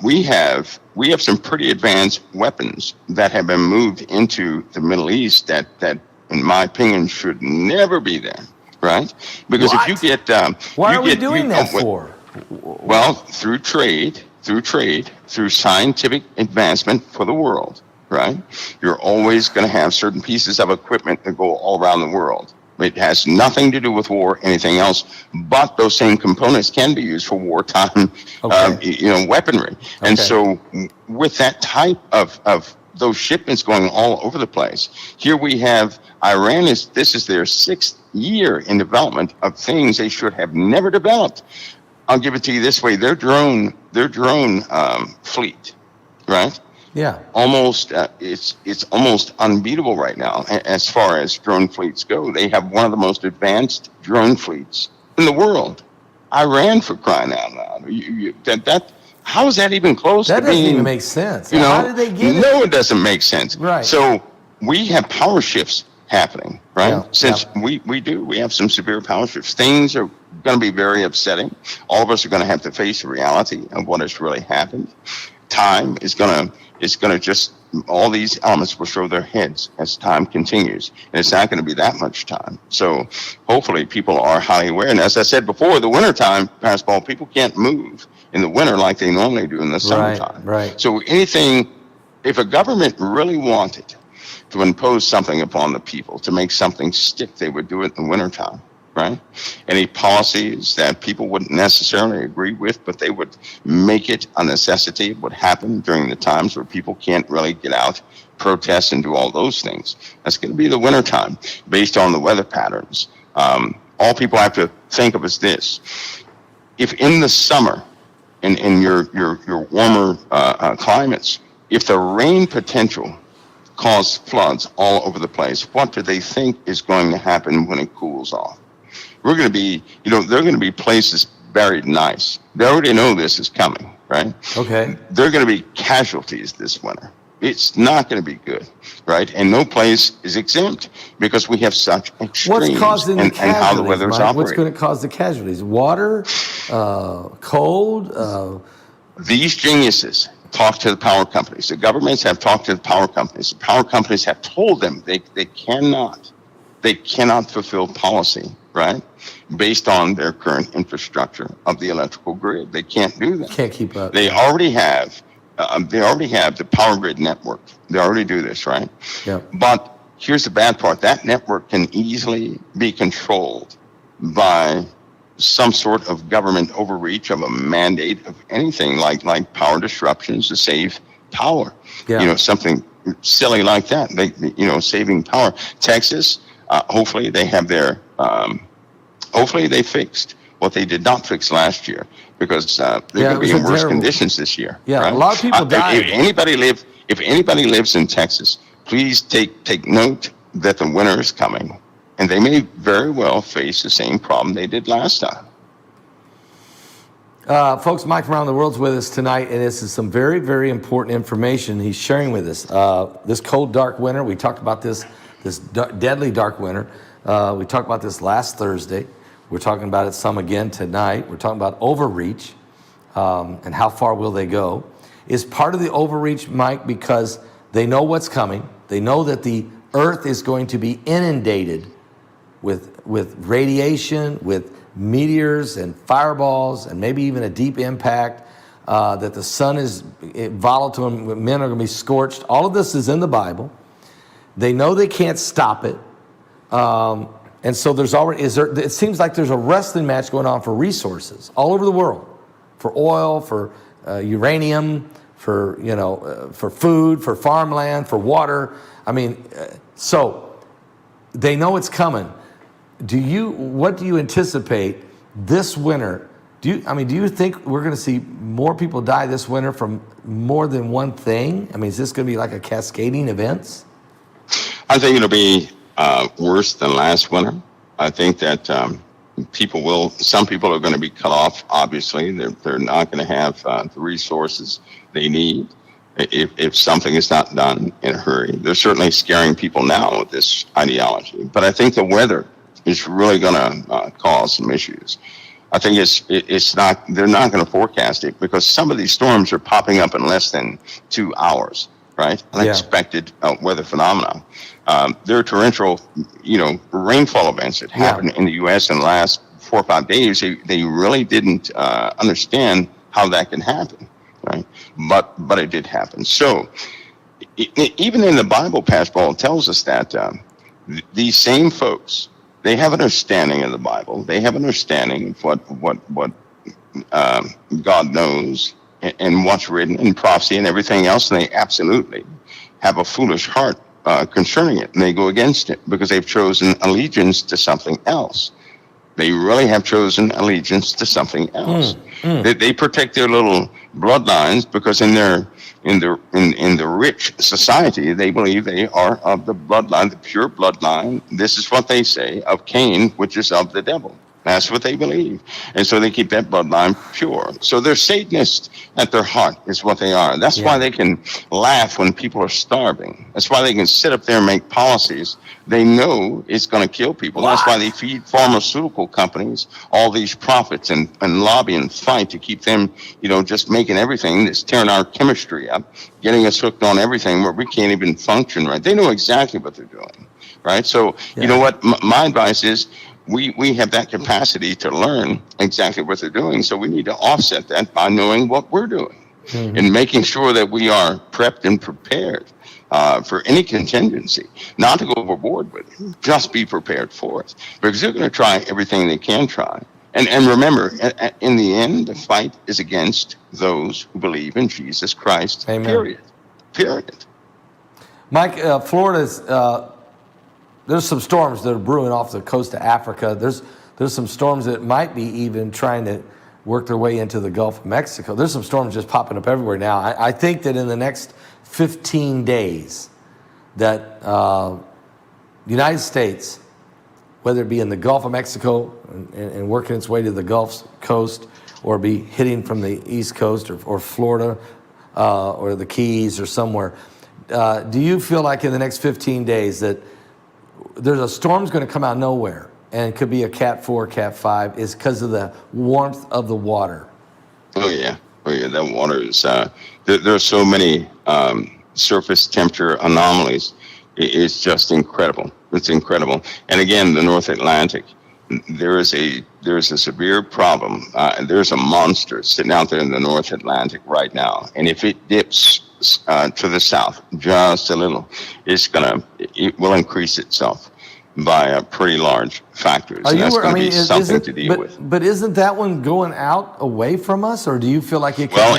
we have some pretty advanced weapons that have been moved into the Middle East that in my opinion should never be there. Right? Because if you get why are we doing that for? Well, through trade, through scientific advancement for the world, right? You're always going to have certain pieces of equipment that go all around the world. It has nothing to do with war, anything else, but those same components can be used for wartime, weaponry. And so with that type of those shipments going all over the place, here we have Iran this is their 6th year in development of things they should have never developed. I'll give it to you this way: their drone fleet, right? Yeah. Almost, it's almost unbeatable right now as far as drone fleets go. They have one of the most advanced drone fleets in the world. Iran, for crying out loud. How is that even close That to doesn't being? even make sense. You know, How did they get it? no, it doesn't make sense. Right. So we have power shifts happening, right? Yeah, Since we have some severe power shifts. Things are going to be very upsetting. All of us are going to have to face the reality of what has really happened. Time is going to just, all these elements will show their heads as time continues. And it's not going to be that much time. So hopefully people are highly aware. And as I said before, the wintertime, Pascal, people can't move in the winter like they normally do in the summertime. Right. So if a government really wanted to impose something upon the people, to make something stick, they would do it in the wintertime. Right? Any policies that people wouldn't necessarily agree with, but they would make it a necessity, would happen during the times where people can't really get out, protest, and do all those things. That's going to be the wintertime, based on the weather patterns. All people have to think of is this: if in the summer, in your warmer climates, if the rain potential caused floods all over the place, what do they think is going to happen when it cools off? We're going to be, there are going to be places buried in ice. They already know this is coming, right? Okay. There are going to be casualties this winter. It's not going to be good, right? And no place is exempt because we have such extremes. What's causing the casualties, and how the weather is Mike? operating. What's going to cause the casualties? Water, cold. These geniuses talk to the power companies. The governments have talked to the power companies. The power companies have told them they cannot fulfill policy, right, based on their current infrastructure of the electrical grid. They can't do that. Can't keep up. They already have the power grid network. They already do this, right? Yeah. But here's the bad part. That network can easily be controlled by some sort of government overreach of a mandate of anything like power disruptions to save power. Yeah. Something silly like that. Saving power. Texas, hopefully they have hopefully they fixed what they did not fix last year, because they're going to be in worse conditions this year. Yeah, right? A lot of people died. If anybody lives in Texas, please take note that the winter is coming, and they may very well face the same problem they did last time. Folks, Mike from around the world's with us tonight, and this is some very, very important information he's sharing with us. This cold, dark winter, we talked about this deadly dark winter. We talked about this last Thursday. We're talking about it some again tonight. We're talking about overreach and how far will they go. Is part of the overreach, Mike, because they know what's coming. They know that the earth is going to be inundated with radiation, with meteors and fireballs, and maybe even a deep impact, that the sun is volatile and men are going to be scorched. All of this is in the Bible. They know they can't stop it. And so it seems like there's a wrestling match going on for resources all over the world, for oil, for uranium, for food, for farmland, for water. I mean, so they know it's coming. What do you anticipate this winter? Do you think we're going to see more people die this winter from more than one thing? I mean, is this going to be like a cascading events? I think it'll be worse than last winter. I think that some people are going to be cut off. Obviously, they're not going to have the resources they need if something is not done in a hurry. They're certainly scaring people now with this ideology, but I think the weather is really going to cause some issues. I think they're not going to forecast it, because some of these storms are popping up in less than 2 hours, right? Unexpected weather phenomena. There are torrential, rainfall events that happened in the U.S. in the last 4 or 5 days. They really didn't understand how that can happen, right? But it did happen. So even in the Bible, Pascal tells us that these same folks, they have an understanding of the Bible. They have an understanding of what God knows and what's written in prophecy and everything else, and they absolutely have a foolish heart concerning it, and they go against it because they've chosen allegiance to something else. They really have chosen allegiance to something else. They protect their little bloodlines, because in the rich society, they believe they are of the bloodline, the pure bloodline. This is what they say of Cain, which is of the devil. That's what they believe. And so they keep that bloodline pure. So they're Satanists at their heart is what they are. That's why they can laugh when people are starving. That's why they can sit up there and make policies they know it's going to kill people. That's why they feed pharmaceutical companies all these profits and lobby and fight to keep them, just making everything that's tearing our chemistry up, getting us hooked on everything where we can't even function right. They know exactly what they're doing, right? So, you know what? My advice is, we have that capacity to learn exactly what they're doing. So we need to offset that by knowing what we're doing and making sure that we are prepped and prepared for any contingency, not to go overboard with it, just be prepared for it, because they're going to try everything they can try. And remember, in the end, the fight is against those who believe in Jesus Christ. Amen. Period. Mike, Florida's... there's some storms that are brewing off the coast of Africa. There's some storms that might be even trying to work their way into the Gulf of Mexico. There's some storms just popping up everywhere now. I think that in the next 15 days that the United States, whether it be in the Gulf of Mexico and working its way to the Gulf Coast, or be hitting from the East Coast or Florida or the Keys or somewhere, do you feel like in the next 15 days that there's a storm's going to come out of nowhere and it could be a Cat 4, Cat 5, is because of the warmth of the water? Oh yeah. That water is, there are so many surface temperature anomalies. It's just incredible. It's incredible. And again, the North Atlantic, there is a severe problem. There's a monster sitting out there in the North Atlantic right now. And if it dips to the south just a little, it will increase itself by pretty large factors. And that's going to be something to deal with. But isn't that one going out away from us, or do you feel like it could? Well,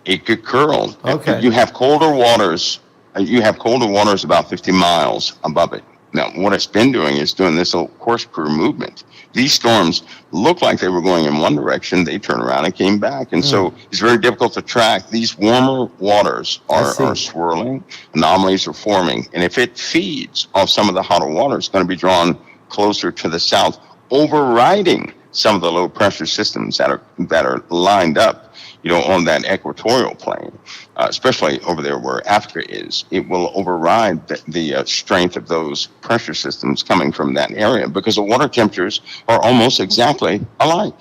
it could curl. Okay. You have colder waters. About 50 miles above it. Now, what it's been doing is doing this little corkscrew movement. These storms look like they were going in one direction. They turned around and came back. And so it's very difficult to track. These warmer waters are swirling. Anomalies are forming. And if it feeds off some of the hotter water, it's going to be drawn closer to the south, overriding some of the low pressure systems that are lined up, on that equatorial plane, especially over there where Africa is. It will override the strength of those pressure systems coming from that area, because the water temperatures are almost exactly alike,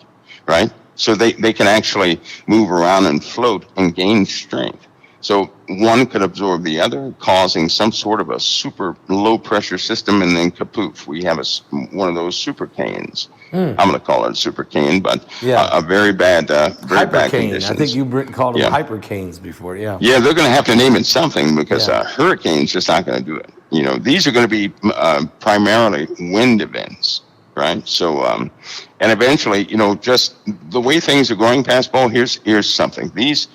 right? So they can actually move around and float and gain strength. So one could absorb the other, causing some sort of a super low pressure system, and then kapoof, we have one of those super canes. I'm going to call it a super cane, but a very bad conditions. I think you called them hypercanes before. Yeah, they're going to have to name it something, because hurricane's just not going to do it. These are going to be primarily wind events, right? So, and eventually, just the way things are going, Pascal, here's something. These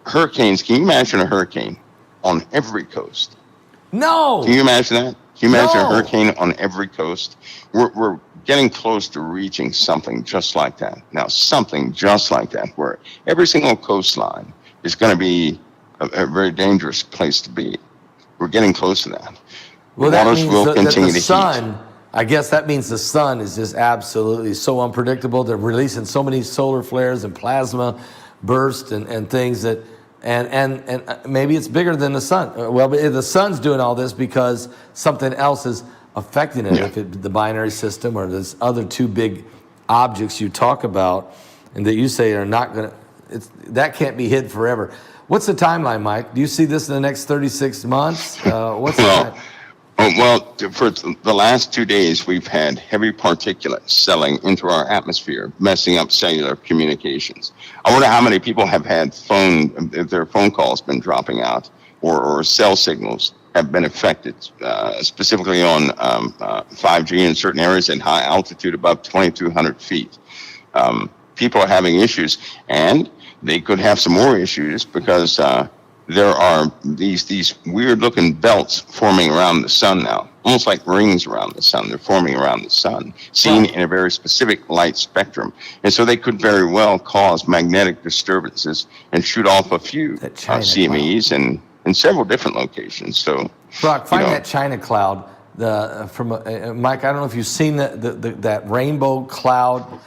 hurricanes, can you imagine a hurricane on every coast? No. Can you imagine that? Can you imagine a hurricane on every coast? We're getting close to reaching something just like that. Now, something just like that, where every single coastline is going to be a very dangerous place to be. We're getting close to that. Well, that means the sun, I guess that means the sun is just absolutely so unpredictable. They're releasing so many solar flares and plasma bursts and things that, and maybe it's bigger than the sun. Well, but the sun's doing all this because something else is affecting it. If the binary system or there's other two big objects you talk about and that you say are not going to, that can't be hid forever. What's the timeline, Mike? Do you see this in the next 36 months? What's the Well, for the last 2 days, we've had heavy particulates settling into our atmosphere, messing up cellular communications. I wonder how many people have had if their phone calls been dropping out, or cell signals have been affected, specifically on 5G in certain areas at high altitude above 2,200 feet. People are having issues, and they could have some more issues because there are these weird looking belts forming around the sun now, almost like rings around the sun. They're forming around the sun, seen in a very specific light spectrum. And so they could very well cause magnetic disturbances and shoot off a few CMEs in several different locations. So, Brock, find that China cloud. Mike, I don't know if you've seen that rainbow cloud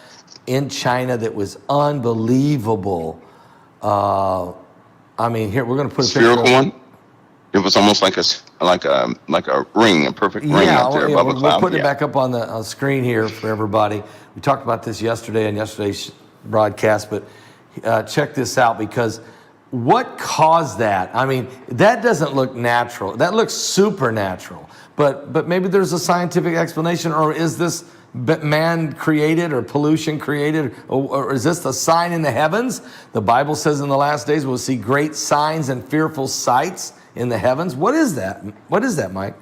in China that was unbelievable. I mean, here we're going to put a spherical picture. One. It was almost like a ring, a perfect ring out there above a cloud. We'll put it back up on the screen here for everybody. We talked about this yesterday in yesterday's broadcast, but check this out, because what caused that? I mean, that doesn't look natural. That looks supernatural. But maybe there's a scientific explanation, or is this man created or pollution created, or is this the sign in the heavens? The Bible says in the last days we'll see great signs and fearful sights in the heavens. What is that? What is that, Mike?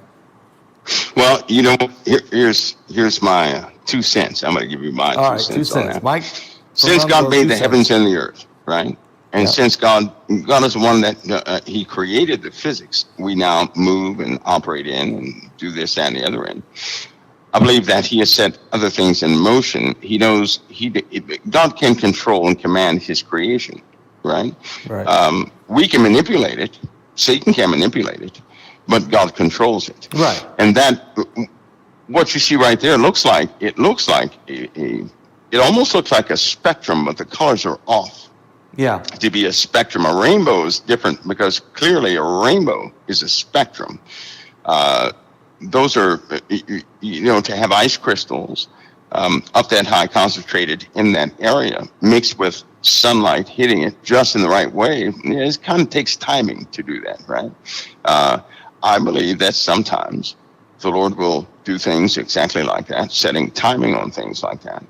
Well, here's my 2 cents. I'm going to give you my All 2 right, cents on that. Mike. Since God made the heavens and the earth, right? And since God is the one that he created the physics we now move and operate in and do this, that, and the other in, I believe that he has set other things in motion. He knows God can control and command his creation, right? Right. We can manipulate it. Satan can manipulate it, but God controls it. Right. And that, what you see right there, looks like it almost looks like a spectrum, but the colors are off. Yeah. To be a spectrum. A rainbow is different, because clearly a rainbow is a spectrum. Those are, to have ice crystals up that high, concentrated in that area, mixed with sunlight hitting it just in the right way, it kind of takes timing to do that, right? I believe that sometimes the Lord will do things exactly like that, setting timing on things like that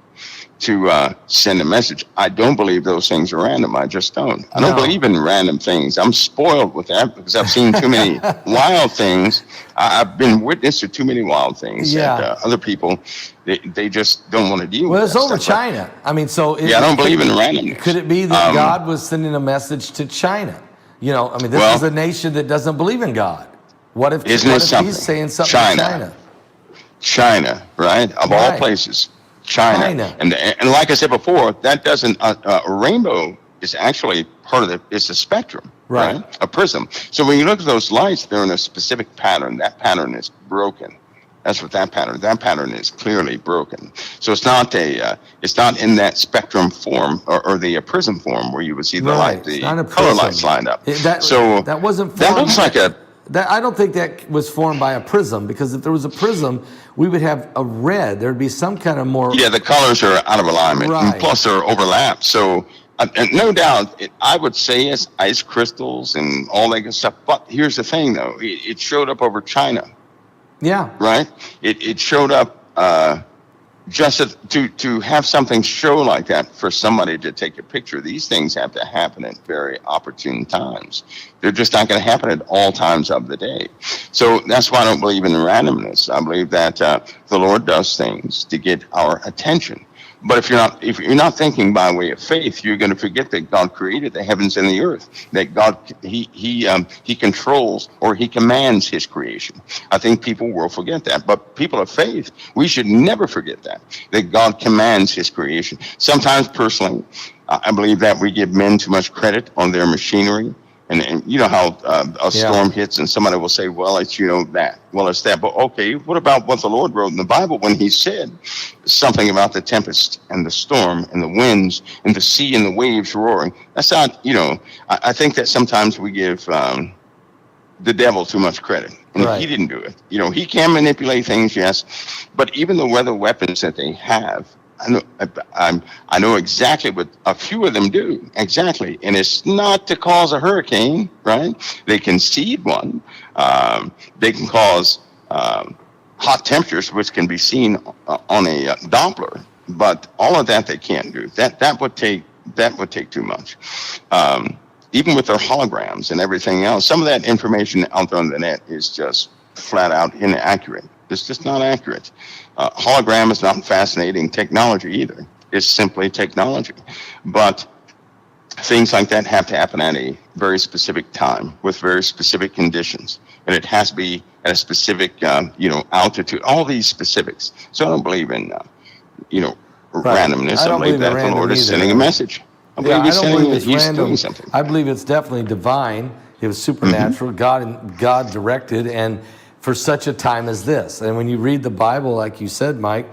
to send a message. I don't believe those things are random. I just don't. I don't believe in random things. I'm spoiled with that because I've seen too many wild things. I've been witness to too many wild things that other people, they just don't want to deal with. Well, it's over China. I mean, so... I don't believe in randomness. Could it be that God was sending a message to China? This is a nation that doesn't believe in God. What if he's saying something to China? China, right? Of all places. China. And like I said before, that doesn't, a rainbow is actually part of it's a spectrum, right? A prism. So when you look at those lights, they're in a specific pattern. That pattern is broken. That's what that pattern is clearly broken. So it's not it's not in that spectrum form or the prism form where you would see the light, the color lights lined up. That wasn't formed. That looks like I don't think that was formed by a prism, because if there was a prism, we would have a red. There'd be some kind of more... Yeah, the colors are out of alignment, and plus they're overlapped. So, and no doubt, I would say it's ice crystals and all that good stuff. But here's the thing, though. It showed up over China. Yeah. Right? It showed up just to have something show like that for somebody to take a picture. These things have to happen at very opportune times. They're just not going to happen at all times of the day. So that's why I don't believe in randomness. I believe that the Lord does things to get our attention. But if you're not thinking by way of faith, you're going to forget that God created the heavens and the earth. That God he controls, or he commands his creation. I think people will forget that. But people of faith, we should never forget that God commands his creation. Sometimes, personally, I believe that we give men too much credit on their machinery. And you know how a storm hits and somebody will say, well, it's that. Well, it's that. But okay, what about what the Lord wrote in the Bible when he said something about the tempest and the storm and the winds and the sea and the waves roaring? That's not, I think that sometimes we give the devil too much credit. And he didn't do it. He can manipulate things, yes. But even the weather weapons that they have, I know exactly what a few of them do, exactly. And it's not to cause a hurricane, right? They can seed one. They can cause hot temperatures, which can be seen on a Doppler. But all of that they can't do. That would take too much. Even with their holograms and everything else, some of that information out there on the net is just flat out inaccurate. It's just not accurate. Hologram is not fascinating technology either. It's simply technology. But things like that have to happen at a very specific time with very specific conditions, and it has to be at a specific, altitude. All these specifics. So I don't believe in, randomness. I believe that the Lord is sending a message. I believe he's doing something. I believe it's definitely divine. It was supernatural. God directed, and for such a time as this. And when you read the Bible, like you said, Mike,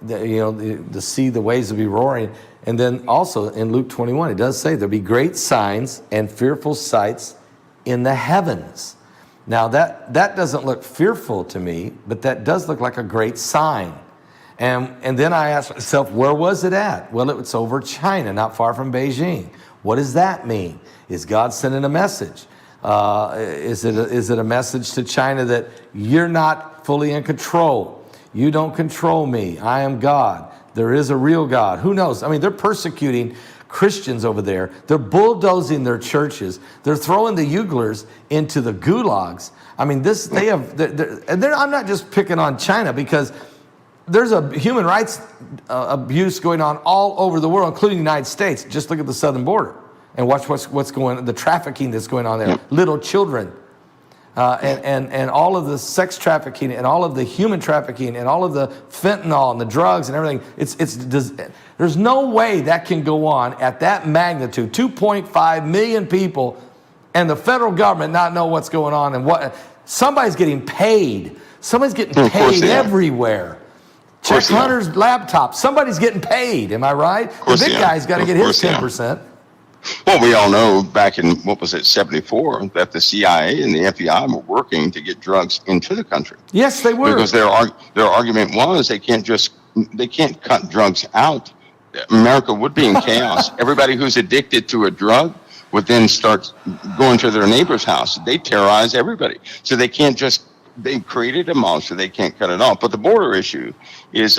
the sea, the waves will be roaring. And then also in Luke 21, it does say there'll be great signs and fearful sights in the heavens. Now that doesn't look fearful to me, but that does look like a great sign. And then I asked myself, where was it at? Well, it's over China, not far from Beijing. What does that mean? Is God sending a message? Is it a message to China that you're not fully in control? You don't control me. I am God. There is a real God. Who knows? I mean, they're persecuting Christians over there. They're bulldozing their churches. They're throwing the Uyghurs into the gulags. I mean, I'm not just picking on China, because there's a human rights abuse going on all over the world, including the United States. Just look at the southern border and watch what's going on, the trafficking that's going on there. Little children, and all of the sex trafficking and all of the human trafficking and all of the fentanyl and the drugs and everything. There's no way that can go on at that magnitude. 2.5 million people, and the federal government not know what's going on, and what somebody's getting paid. Somebody's getting paid everywhere. Check Hunter's laptop. Somebody's getting paid. Am I right? The big guy's got to get his 10%. Well, we all know back in, 74, that the CIA and the FBI were working to get drugs into the country. Yes, they were. Because their argument was they can't cut drugs out. America would be in chaos. Everybody who's addicted to a drug would then start going to their neighbor's house. They terrorize everybody. So they created a monster. They can't cut it off. But the border issue is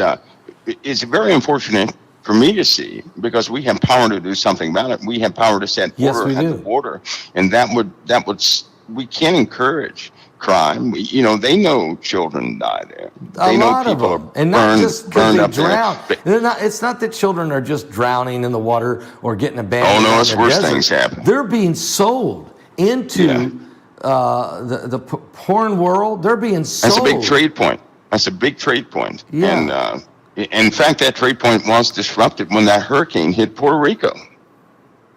very unfortunate for me to see, because we have power to do something about it. We have power to set order at the border, and we can't encourage crime. They know children die there. They know people are and not just because they drown. There. It's not that children are just drowning in the water or getting abandoned. Oh no, it's worse things happen. They're being sold into the porn world. They're being sold. That's a big trade point. Yeah. And in fact, that trade point was disrupted when that hurricane hit Puerto Rico.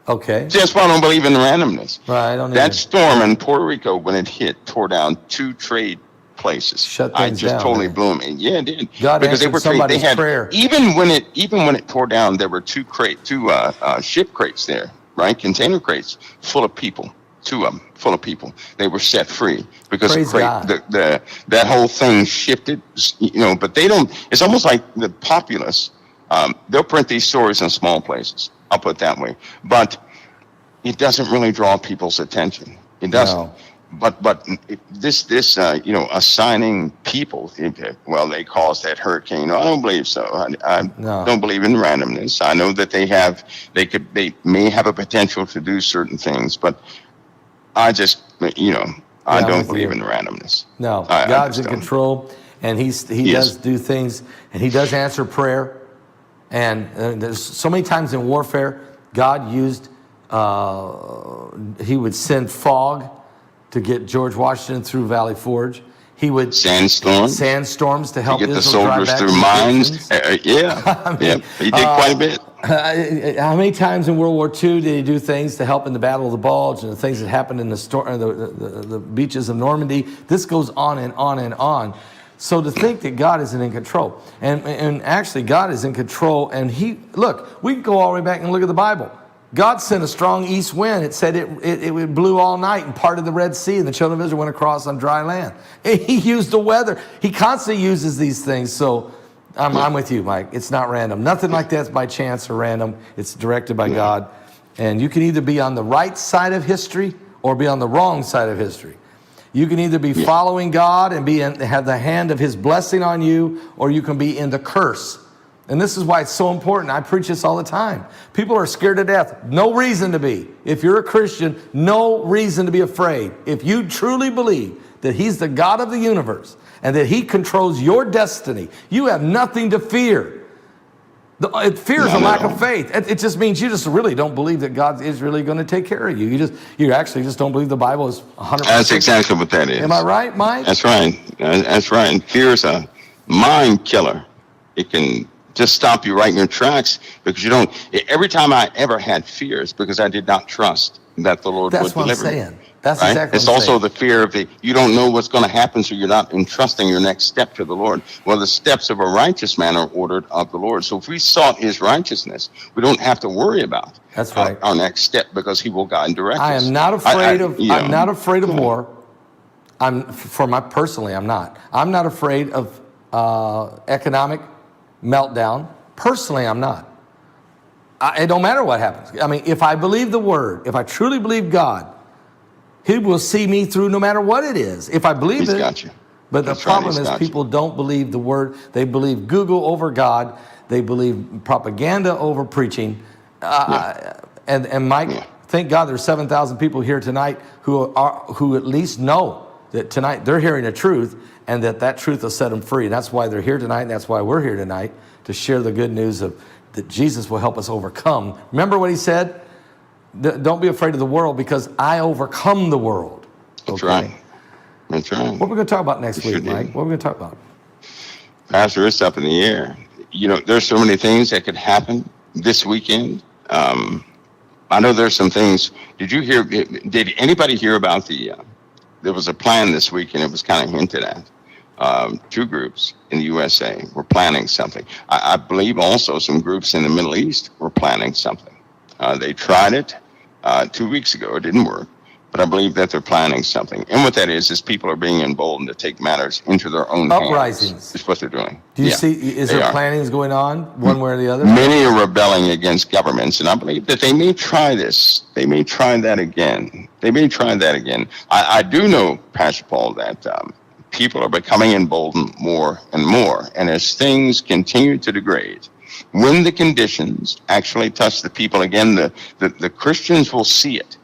Okay. That's why I don't believe in randomness. Right. I don't that storm in Puerto Rico, when it hit, tore down 2 trade places. Shut things down. Totally blew them. And yeah, it did. God because they were somebody's prayer. Even when it tore down, there were two ship crates there, right? Container crates full of people. 2 of them full of people. They were set free because that whole thing shifted, but they don't. It's almost like the populace. They'll print these stories in small places. I'll put it that way. But it doesn't really draw people's attention. It doesn't. No. But this assigning people, they caused that hurricane. No, I don't believe so. I don't believe in randomness. I know that they may have a potential to do certain things, but I just, I don't believe in randomness. No, God's in control, and he does do things, and he does answer prayer. And there's so many times in warfare, God used, he would send fog to get George Washington through Valley Forge. He would sandstorms to help get the Israel soldiers through mines. He did quite a bit. How many times in World War II did he do things to help in the Battle of the Bulge and the things that happened in the beaches of Normandy? This goes on and on and on. So to think that God isn't in control, and actually God is in control, and we can go all the way back and look at the Bible. God sent a strong east wind. It said it blew all night and parted the Red Sea, and the children of Israel went across on dry land. He used the weather. He constantly uses these things. So I'm with you, Mike. It's not random. Nothing like that's by chance or random. It's directed by God. And you can either be on the right side of history or be on the wrong side of history. You can either be following God and have the hand of his blessing on you, or you can be in the curse. And this is why it's so important. I preach this all the time. People are scared to death. No reason to be. If you're a Christian, no reason to be afraid. If you truly believe that he's the God of the universe and that he controls your destiny, you have nothing to fear. Fear is a Not lack at of all. faith. It just means you just really don't believe that God is really going to take care of you. You actually just don't believe the Bible is 100%. That's exactly what that is. Am I right, Mike? That's right. That's right. And fear is a mind killer. It can just stop you right in your tracks because you don't. Every time I ever had fears because I did not trust that the Lord That's would what I'm deliver me. saying. That's Right? exactly It's what I'm also saying. the fear of you don't know what's going to happen, so you're not entrusting your next step to the Lord. Well, the steps of a righteous man are ordered of the Lord. So if we sought his righteously, we don't have to worry about That's right. our next step because he will guide and direct us. I am not afraid of. you I'm know, not afraid of go ahead. war. Personally, I'm not. I'm not afraid of economic meltdown. Personally, I'm not. It don't matter what happens. I mean, if I believe the word, if I truly believe God, he will see me through no matter what it is. If I believe He's it. got you. But the That's right, problem he's is got you. people don't believe the word. They believe Google over God. They believe propaganda over preaching. And Mike, Yeah. thank God there's 7,000 people here tonight who at least know that tonight they're hearing the truth and that truth will set them free. And that's why they're here tonight, and that's why we're here tonight, to share the good news of that Jesus will help us overcome. Remember what he said? Don't be afraid of the world because I overcome the world. That's right. That's right. What are we going to talk about next You week, sure Mike? did. What are we going to talk about? Pastor, it's up in the air. You know, there's so many things that could happen this weekend. I know there's some things. Did anybody hear about there was a plan this week, and it was kind of hinted at. Two groups in the USA were planning something. I believe also some groups in the Middle East were planning something. They tried it 2 weeks ago. It didn't work. But I believe that they're planning something. And what that is people are being emboldened to take matters into their own Uprisings. hands. That's what they're doing. Do you Yeah, see, is they there are. plannings going on one way or the other? Many are rebelling against governments, and I believe that they may try this. They may try that again. I do know, Pastor Paul, that people are becoming emboldened more and more. And as things continue to degrade, when the conditions actually touch the people again, the Christians will see it.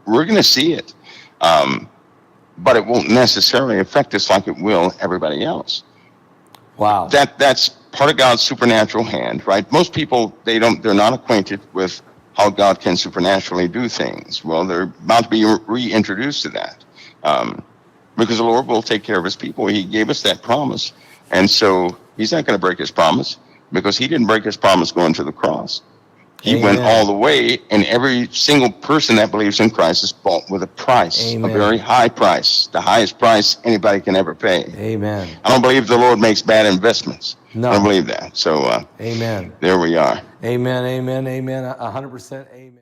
We're going to see it. But it won't necessarily affect us like it will everybody else. Wow. That's part of God's supernatural hand, right? Most people, they're not acquainted with how God can supernaturally do things. Well, they're about to be reintroduced to that. Because the Lord will take care of his people. He gave us that promise. And so he's not going to break his promise because he didn't break his promise going to the cross. He Amen. went all the way, and every single person that believes in Christ is bought with a price, Amen. a very high price, the highest price anybody can ever pay. Amen. I don't believe the Lord makes bad investments. No. I don't believe that. So Amen. there we are. Amen. Amen. Amen. 100% amen.